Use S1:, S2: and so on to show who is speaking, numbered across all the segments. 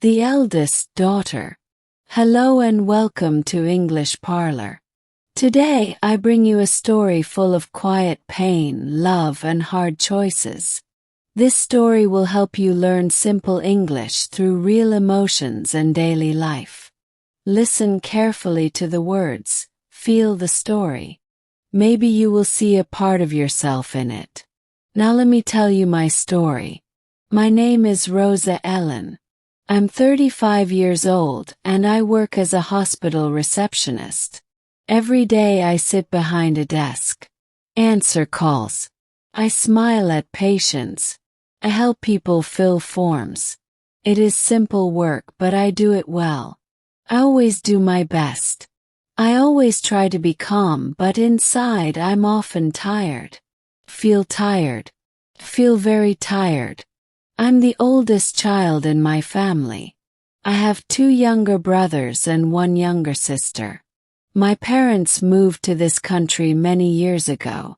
S1: the eldest daughter. Hello and welcome to English Parlor. Today I bring you a story full of quiet pain, love, and hard choices. This story will help you learn simple English through real emotions and daily life. Listen carefully to the words, feel the story. Maybe you will see a part of yourself in it. Now let me tell you my story. My name is Rosa Ellen. I'm 35 years old and I work as a hospital receptionist. Every day I sit behind a desk, answer calls. I smile at patients. I help people fill forms. It is simple work, but I do it well. I always do my best. I always try to be calm, but inside I'm often tired. Feel tired. Feel very tired. I'm the oldest child in my family. I have 2 younger brothers and 1 younger sister. My parents moved to this country many years ago.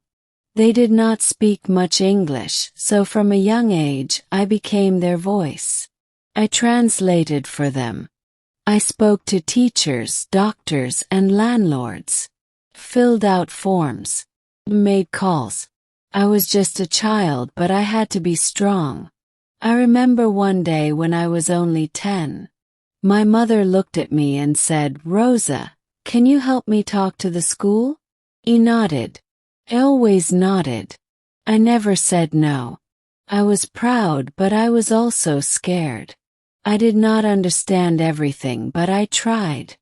S1: They did not speak much English, so from a young age I became their voice. I translated for them. I spoke to teachers, doctors, and landlords. Filled out forms. Made calls. I was just a child, but I had to be strong. I remember one day when I was only 10. My mother looked at me and said, "Rosa, can you help me talk to the school?" I nodded. I always nodded. I never said no. I was proud, but I was also scared. I did not understand everything, but I tried.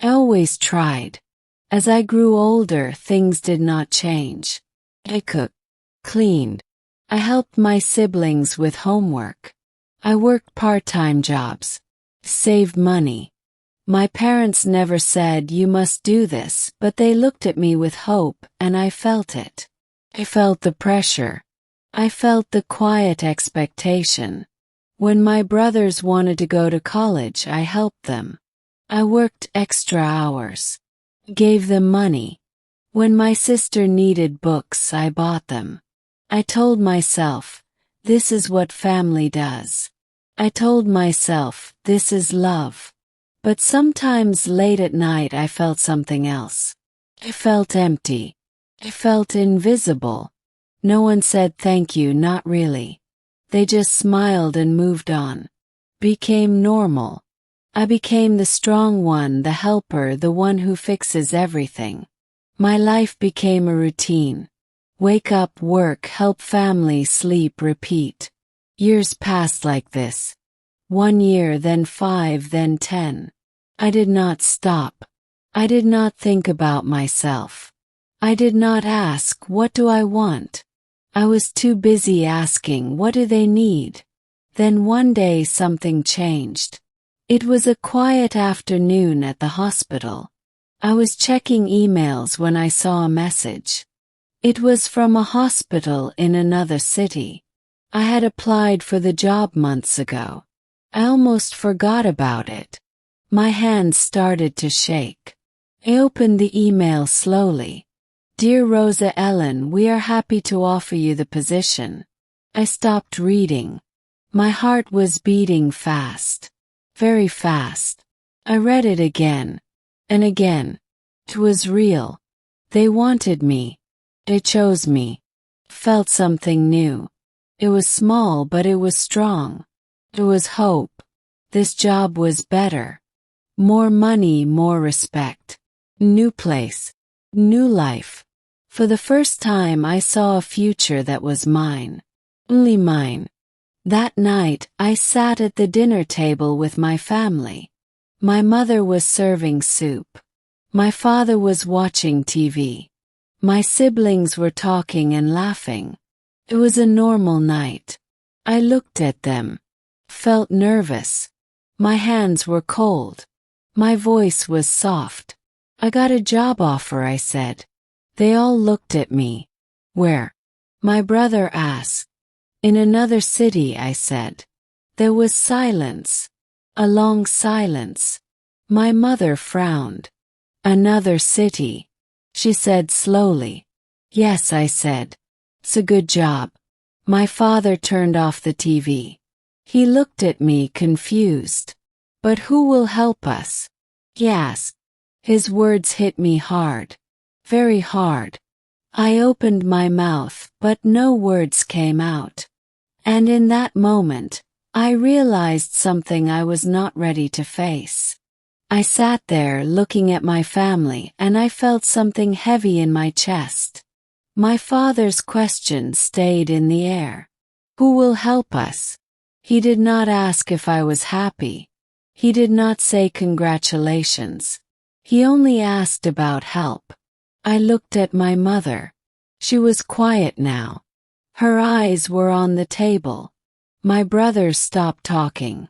S1: I always tried. As I grew older, things did not change. I cooked, cleaned. I helped my siblings with homework. I worked part-time jobs. Saved money. My parents never said, "You must do this," but they looked at me with hope, and I felt it. I felt the pressure. I felt the quiet expectation. When my brothers wanted to go to college, I helped them. I worked extra hours. Gave them money. When my sister needed books, I bought them. I told myself, this is what family does. I told myself, this is love. But sometimes late at night I felt something else. I felt empty. I felt invisible. No one said thank you, not really. They just smiled and moved on. Became normal. I became the strong one, the helper, the one who fixes everything. My life became a routine. Wake up, work, help family, sleep, repeat. Years passed like this. 1 year, then 5, then 10. I did not stop. I did not think about myself. I did not ask, what do I want? I was too busy asking, what do they need? Then one day something changed. It was a quiet afternoon at the hospital. I was checking emails when I saw a message. It was from a hospital in another city. I had applied for the job months ago. I almost forgot about it. My hands started to shake. I opened the email slowly. "Dear Rosa Ellen, we are happy to offer you the position." I stopped reading. My heart was beating fast. Very fast. I read it again. And again. It was real. They wanted me. They chose me. Felt something new. It was small, but it was strong. There was hope. This job was better. More money, more respect. New place. New life. For the first time I saw a future that was mine. Only mine. That night, I sat at the dinner table with my family. My mother was serving soup. My father was watching TV. My siblings were talking and laughing. It was a normal night. I looked at them. Felt nervous. My hands were cold. My voice was soft. "I got a job offer," I said. They all looked at me. "Where?" my brother asked. "In another city," I said. There was silence. A long silence. My mother frowned. "Another city," she said slowly. "Yes," I said. "It's a good job." My father turned off the TV. He looked at me confused. But who will help us? He asked. His words hit me hard. Very hard. I opened my mouth, but no words came out. And in that moment, I realized something I was not ready to face. I sat there looking at my family and I felt something heavy in my chest. My father's question stayed in the air. Who will help us? He did not ask if I was happy. He did not say congratulations. He only asked about help. I looked at my mother. She was quiet now. Her eyes were on the table. My brother stopped talking.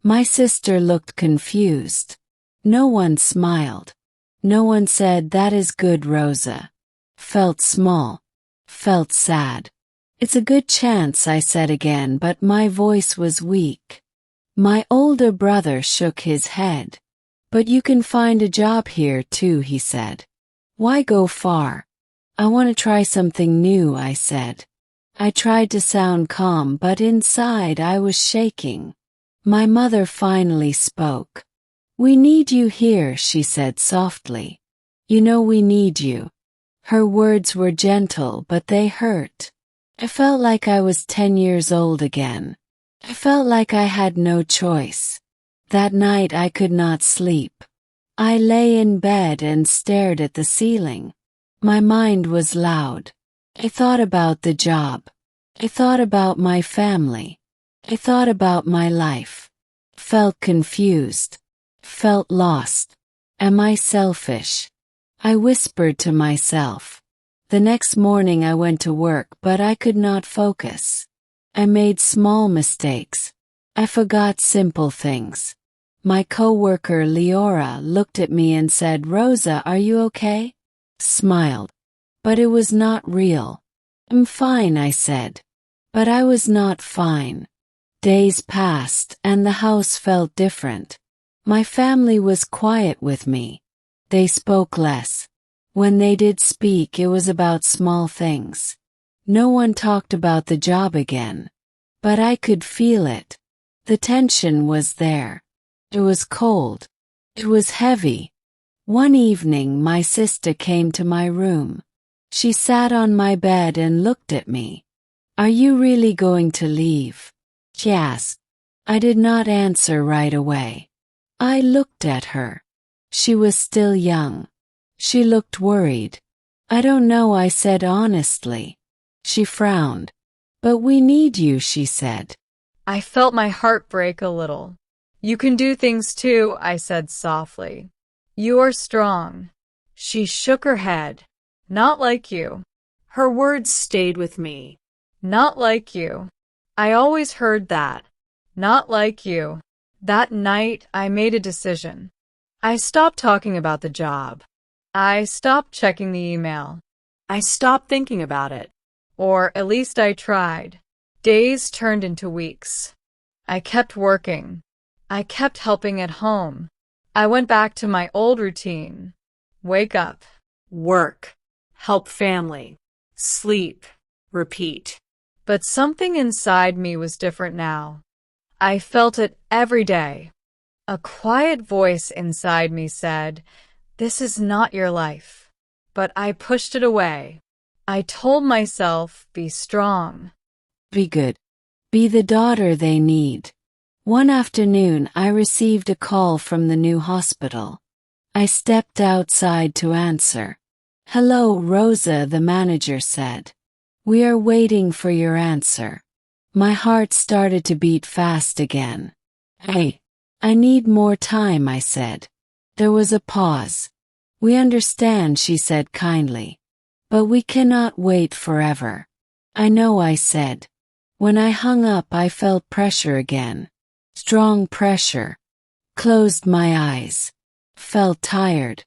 S1: My sister looked confused. No one smiled. No one said, "That is good, Rosa." Felt small. Felt sad. "It's a good chance," I said again, but my voice was weak. My older brother shook his head. "But you can find a job here too," he said. "Why go far?" "I want to try something new," I said. I tried to sound calm, but inside I was shaking. My mother finally spoke. "We need you here," she said softly. "You know we need you." Her words were gentle, but they hurt. I felt like I was 10 years old again. I felt like I had no choice. That night I could not sleep. I lay in bed and stared at the ceiling. My mind was loud. I thought about the job. I thought about my family. I thought about my life. Felt confused. Felt lost. Am I selfish? I whispered to myself. The next morning I went to work, but I could not focus. I made small mistakes. I forgot simple things. My coworker Leora looked at me and said, "Rosa, are you okay?" Smiled. But it was not real. "I'm fine," I said. But I was not fine. Days passed, and the house felt different. My family was quiet with me. They spoke less. When they did speak, it was about small things. No one talked about the job again. But I could feel it. The tension was there. It was cold. It was heavy. One evening my sister came to my room. She sat on my bed and looked at me. "Are you really going to leave?" she asked. I did not answer right away. I looked at her. She was still young. She looked worried. "I don't know," I said honestly. She frowned. "But we need you," she said.
S2: I felt my heart break a little. "You can do things too," I said softly. "You are strong." She shook her head. "Not like you." Her words stayed with me. "Not like you." I always heard that. Not like you. That night, I made a decision. I stopped talking about the job. I stopped checking the email. I stopped thinking about it. Or at least I tried. Days turned into weeks. I kept working. I kept helping at home. I went back to my old routine. Wake up. Work. Help family. Sleep. Repeat. But something inside me was different now. I felt it every day. A quiet voice inside me said, "This is not your life." But I pushed it away. I told myself, "Be strong.
S1: Be good. Be the daughter they need." One afternoon I received a call from the new hospital. I stepped outside to answer. "Hello, Rosa," the manager said. "We are waiting for your answer." My heart started to beat fast again. "Hey, I need more time," I said. There was a pause. "We understand," she said kindly. "But we cannot wait forever." "I know," I said. When I hung up, I felt pressure again. Strong pressure. Closed my eyes. Felt tired.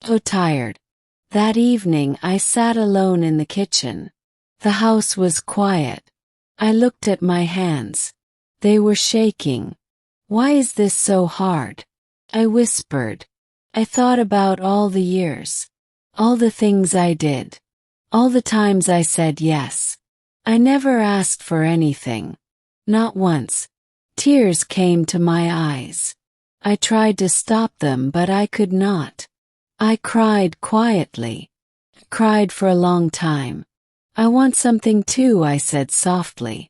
S1: So tired. That evening I sat alone in the kitchen. The house was quiet. I looked at my hands. They were shaking. "Why is this so hard?" I whispered. I thought about all the years. All the things I did. All the times I said yes. I never asked for anything. Not once. Tears came to my eyes. I tried to stop them, but I could not. I cried quietly. Cried for a long time. I want something too, I said softly.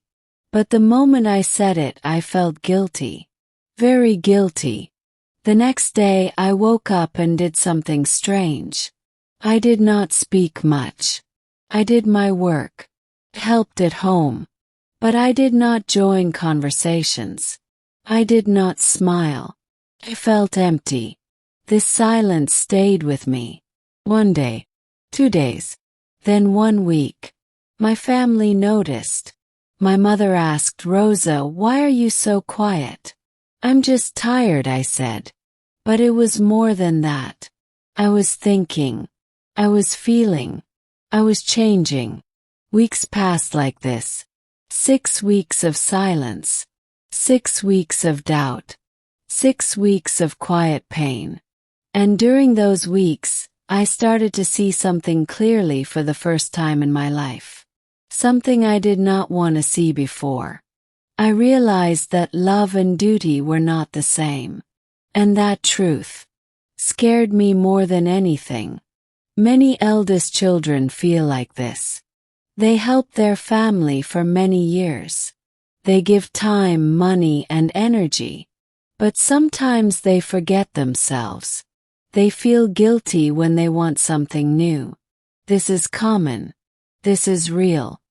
S1: But the moment I said it, I felt guilty. Very guilty. The next day I woke up and did something strange. I did not speak much. I did my work. Helped at home. But I did not join conversations. I did not smile. I felt empty. This silence stayed with me. 1 day. 2 days. Then 1 week. My family noticed. My mother asked, Rosa, why are you so quiet? I'm just tired, I said. But it was more than that. I was thinking. I was feeling. I was changing. Weeks passed like this. 6 weeks of silence. 6 weeks of doubt. 6 weeks of quiet pain. And during those weeks, I started to see something clearly for the first time in my life. Something I did not want to see before. I realized that love and duty were not the same. And that truth scared me more than anything. Many eldest children feel like this. They help their family for many years. They give time, money, and energy. But sometimes they forget themselves. They feel guilty when they want something new. This is common. This is real.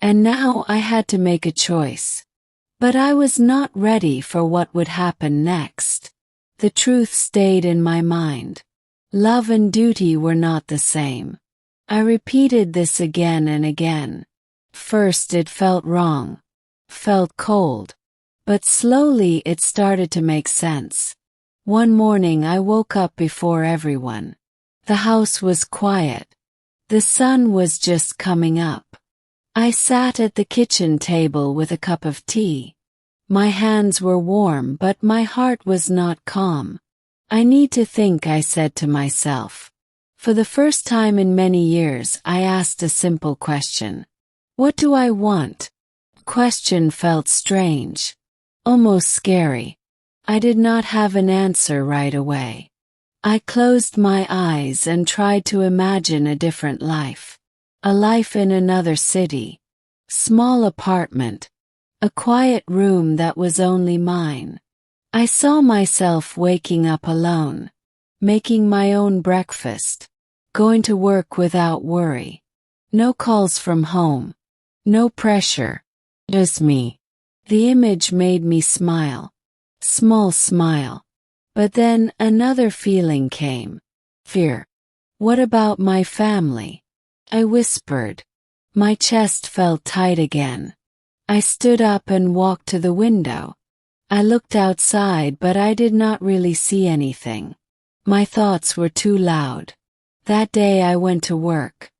S1: And now I had to make a choice. But I was not ready for what would happen next. The truth stayed in my mind. Love and duty were not the same. I repeated this again and again. First it felt wrong. Felt cold. But slowly it started to make sense. One morning I woke up before everyone. The house was quiet. The sun was just coming up. I sat at the kitchen table with a cup of tea. My hands were warm, but my heart was not calm. I need to think, I said to myself. For the first time in many years, I asked a simple question. What do I want? The question felt strange. Almost scary. I did not have an answer right away. I closed my eyes and tried to imagine a different life. A life in another city. Small apartment. A quiet room that was only mine. I saw myself waking up alone. Making my own breakfast. Going to work without worry. No calls from home. No pressure. Just me. The image made me smile. Small smile. But then another feeling came. Fear. What about my family? I whispered. My chest felt tight again. I stood up and walked to the window. I looked outside, but I did not really see anything. My thoughts were too loud. That day I went to work.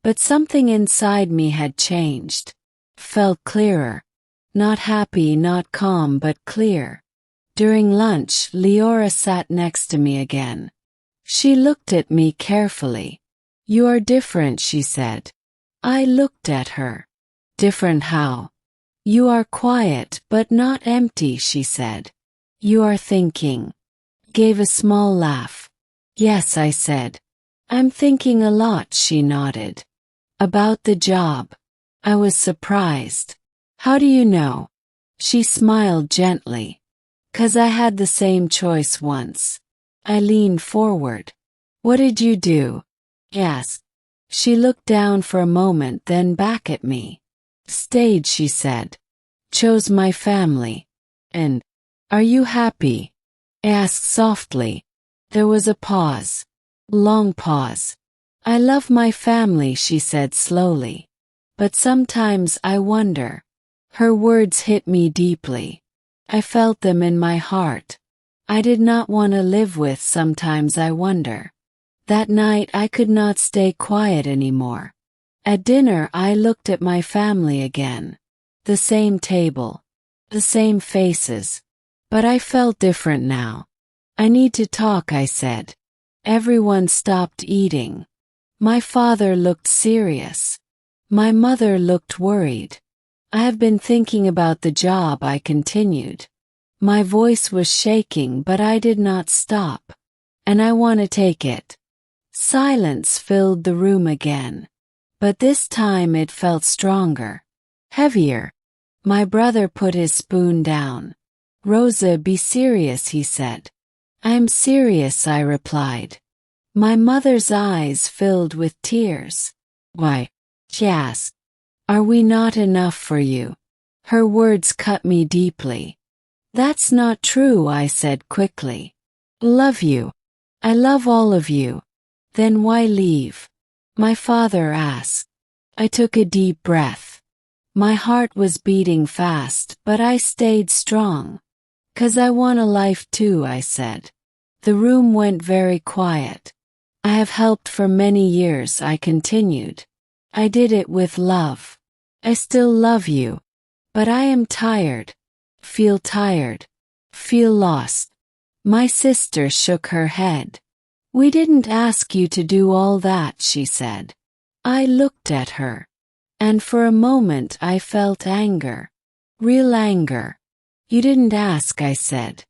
S1: But something inside me had changed. Felt clearer. Not happy, not calm, but clear. During lunch, Leora sat next to me again. She looked at me carefully. You are different, she said. I looked at her. Different how? You are quiet, but not empty, she said. You are thinking. Gave a small laugh. Yes, I said. I'm thinking a lot, she nodded. About the job. I was surprised. How do you know? She smiled gently. 'Cause I had the same choice once. I leaned forward. What did you do? Yes. She looked down for a moment, then back at me. Stayed, she said. Chose my family. And, are you happy? I asked softly. There was a pause. Long pause. I love my family, she said slowly. But sometimes I wonder. Her words hit me deeply. I felt them in my heart. I did not want to live with sometimes I wonder. That night I could not stay quiet anymore. At dinner I looked at my family again. The same table. The same faces. But I felt different now. I need to talk, I said. Everyone stopped eating. My father looked serious. My mother looked worried. I have been thinking about the job, I continued. My voice was shaking, but I did not stop. And I want to take it. Silence filled the room again. But this time it felt stronger. Heavier. My brother put his spoon down. Rosa, be serious, he said. I am serious, I replied. My mother's eyes filled with tears. Why? She asked. Are we not enough for you? Her words cut me deeply. That's not true, I said quickly. Love you. I love all of you. Then why leave? My father asked. I took a deep breath. My heart was beating fast, but I stayed strong. 'Cause I want a life too, I said. The room went very quiet. I have helped for many years, I continued. I did it with love. I still love you. But I am tired. Feel tired. Feel lost. My sister shook her head. We didn't ask you to do all that, she said. I looked at her. And for a moment I felt anger. Real anger. You didn't ask, I said.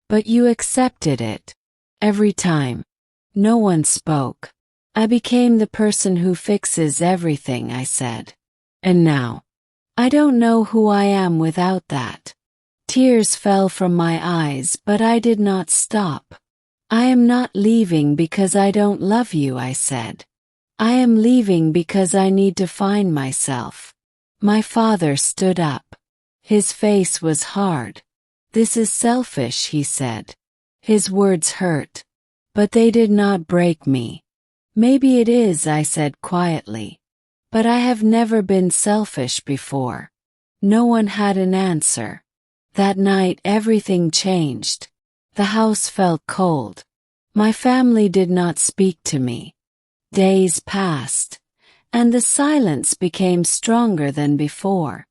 S1: But you accepted it. Every time. No one spoke. I became the person who fixes everything, I said. And now? I don't know who I am without that. Tears fell from my eyes, but I did not stop. I am not leaving because I don't love you, I said. I am leaving because I need to find myself. My father stood up. His face was hard. This is selfish, he said. His words hurt. But they did not break me. Maybe it is, I said quietly. But I have never been selfish before. No one had an answer. That night everything changed. The house felt cold. My family did not speak to me. Days passed, and the silence became stronger than before.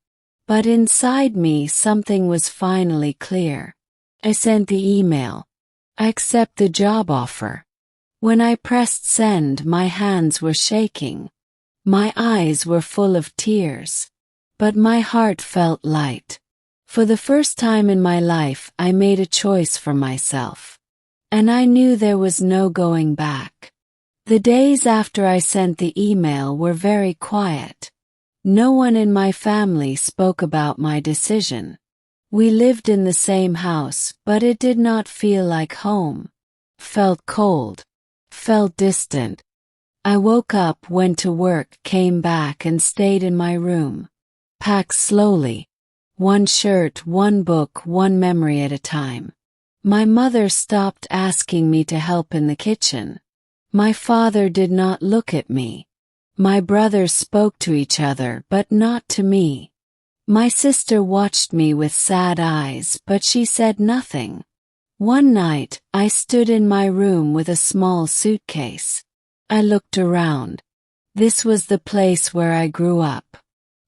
S1: But inside me something was finally clear. I sent the email. I accept the job offer. When I pressed send, my hands were shaking. My eyes were full of tears. But my heart felt light. For the first time in my life, I made a choice for myself. And I knew there was no going back. The days after I sent the email were very quiet. No one in my family spoke about my decision. We lived in the same house, but it did not feel like home. Felt cold. Felt distant. I woke up, went to work, came back and stayed in my room. Packed slowly. One shirt, one book, one memory at a time. My mother stopped asking me to help in the kitchen. My father did not look at me. My brothers spoke to each other, but not to me. My sister watched me with sad eyes, but she said nothing. One night, I stood in my room with a small suitcase. I looked around. This was the place where I grew up.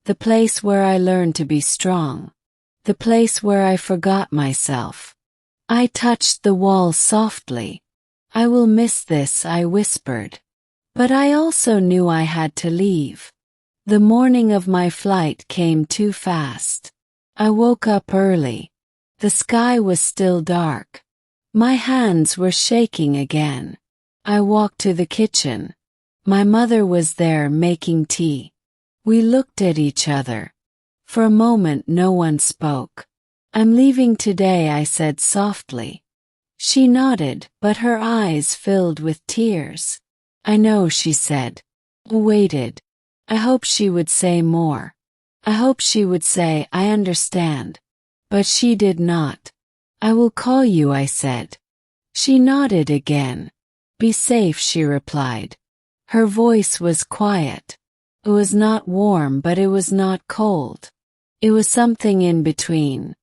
S1: The place where I learned to be strong. The place where I forgot myself. I touched the wall softly. I will miss this, I whispered. But I also knew I had to leave. The morning of my flight came too fast. I woke up early. The sky was still dark. My hands were shaking again. I walked to the kitchen. My mother was there making tea. We looked at each other. For a moment no one spoke. I'm leaving today, I said softly. She nodded, but her eyes filled with tears. I know, she said. I waited. I hoped she would say more. I hoped she would say, I understand. But she did not. I will call you, I said. She nodded again. Be safe, she replied. Her voice was quiet. It was not warm, but it was not cold. It was something in between.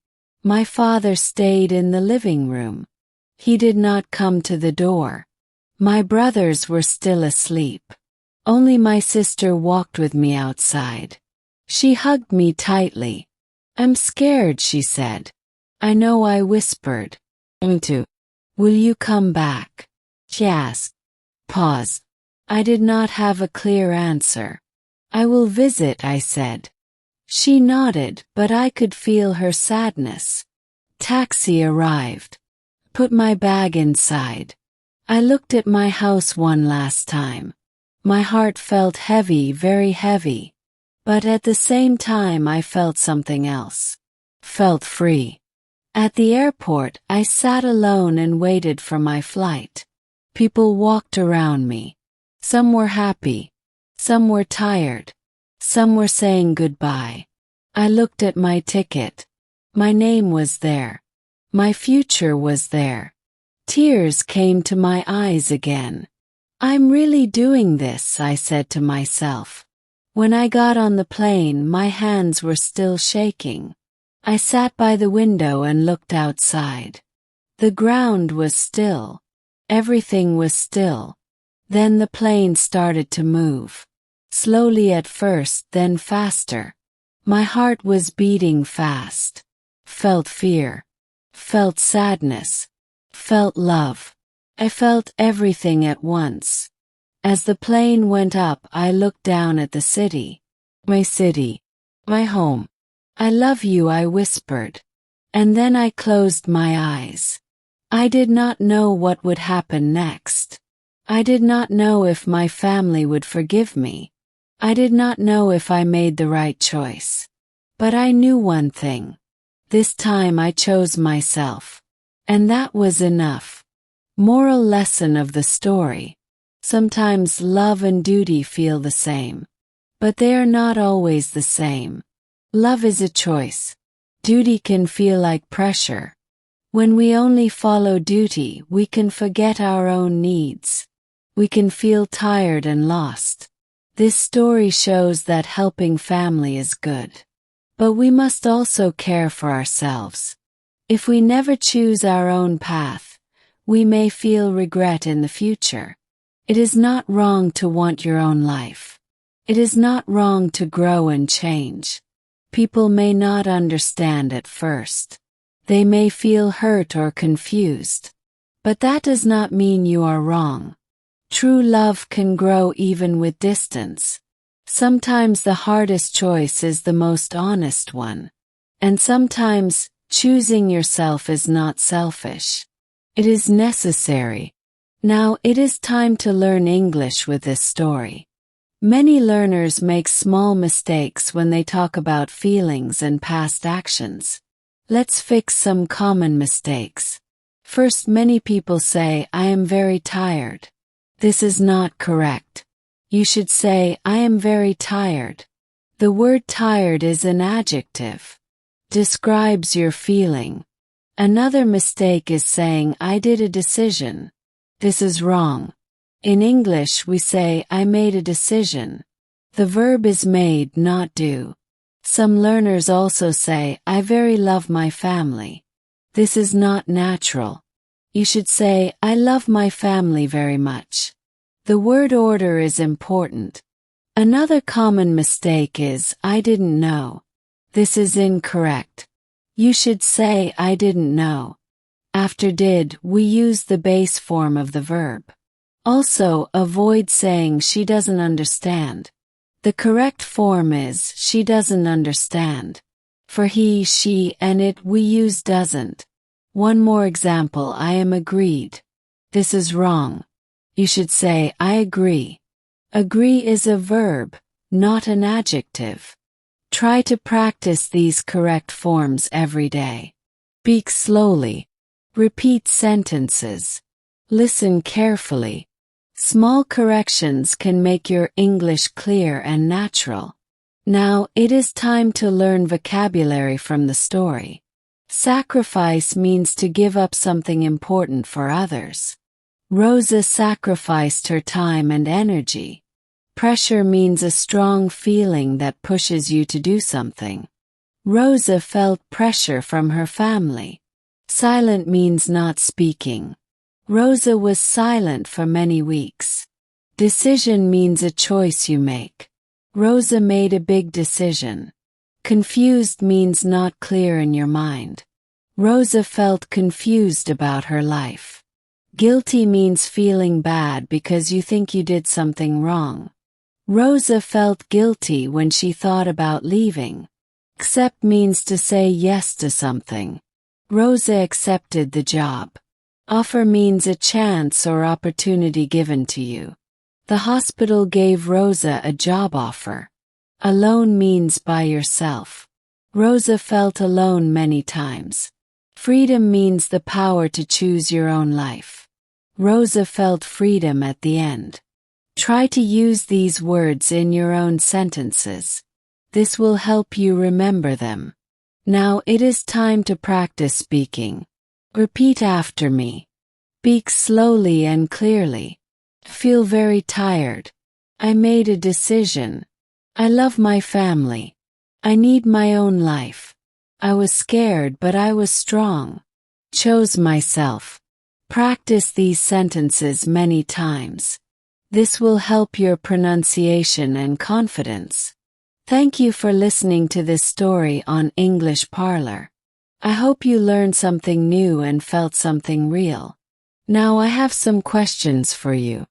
S1: My father stayed in the living room. He did not come to the door. My brothers were still asleep. Only my sister walked with me outside. She hugged me tightly. I'm scared, she said. I know, I whispered. Me too. Will you come back? She asked. Pause. I did not have a clear answer. I will visit, I said. She nodded, but I could feel her sadness. Taxi arrived. Put my bag inside. I looked at my house one last time. My heart felt heavy, very heavy. But at the same time I felt something else. Felt free. At the airport, I sat alone and waited for my flight. People walked around me. Some were happy. Some were tired. Some were saying goodbye. I looked at my ticket. My name was there. My future was there. Tears came to my eyes again. I'm really doing this, I said to myself. When I got on the plane, my hands were still shaking. I sat by the window and looked outside. The ground was still. Everything was still. Then the plane started to move. Slowly at first, then faster. My heart was beating fast. Felt fear. Felt sadness. Felt love. I felt everything at once. As the plane went up, I looked down at the city. My city. My home. I love you, I whispered. And then I closed my eyes. I did not know what would happen next. I did not know if my family would forgive me. I did not know if I made the right choice. But I knew one thing. This time I chose myself. And that was enough. Moral lesson of the story. Sometimes love and duty feel the same. But they are not always the same. Love is a choice. Duty can feel like pressure. When we only follow duty, we can forget our own needs. We can feel tired and lost. This story shows that helping family is good. But we must also care for ourselves. If we never choose our own path, we may feel regret in the future. It is not wrong to want your own life. It is not wrong to grow and change. People may not understand at first. They may feel hurt or confused. But that does not mean you are wrong. True love can grow even with distance. Sometimes the hardest choice is the most honest one. And sometimes, choosing yourself is not selfish. It is necessary. Now it is time to learn English with this story. Many learners make small mistakes when they talk about feelings and past actions. Let's fix some common mistakes. First, many people say, I am very tired. This is not correct. You should say, I am very tired. The word tired is an adjective. Describes your feeling. Another mistake is saying, I did a decision. This is wrong. In English we say, I made a decision. The verb is made, not do. Some learners also say, I very love my family. This is not natural. You should say, I love my family very much. The word order is important. Another common mistake is, I didn't know. This is incorrect. You should say, I didn't know. After did, we use the base form of the verb. Also, avoid saying she doesn't understand. The correct form is she doesn't understand. For he, she, and it we use doesn't. One more example, I am agreed. This is wrong. You should say I agree. Agree is a verb, not an adjective. Try to practice these correct forms every day. Speak slowly. Repeat sentences. Listen carefully. Small corrections can make your English clear and natural. Now it is time to learn vocabulary from the story. Sacrifice means to give up something important for others. Rosa sacrificed her time and energy. Pressure means a strong feeling that pushes you to do something. Rosa felt pressure from her family. Silent means not speaking. Rosa was silent for many weeks. Decision means a choice you make. Rosa made a big decision. Confused means not clear in your mind. Rosa felt confused about her life. Guilty means feeling bad because you think you did something wrong. Rosa felt guilty when she thought about leaving. Accept means to say yes to something. Rosa accepted the job. Offer means a chance or opportunity given to you. The hospital gave Rosa a job offer. Alone means by yourself. Rosa felt alone many times. Freedom means the power to choose your own life. Rosa felt freedom at the end. Try to use these words in your own sentences. This will help you remember them. Now it is time to practice speaking. Repeat after me. Speak slowly and clearly. Feel very tired. I made a decision. I love my family. I need my own life. I was scared but I was strong. Chose myself. Practice these sentences many times. This will help your pronunciation and confidence. Thank you for listening to this story on English Parlor. I hope you learned something new and felt something real. Now I have some questions for you.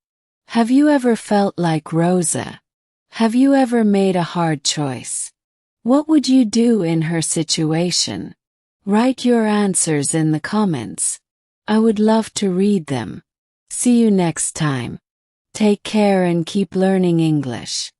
S1: Have you ever felt like Rosa? Have you ever made a hard choice? What would you do in her situation? Write your answers in the comments. I would love to read them. See you next time. Take care and keep learning English.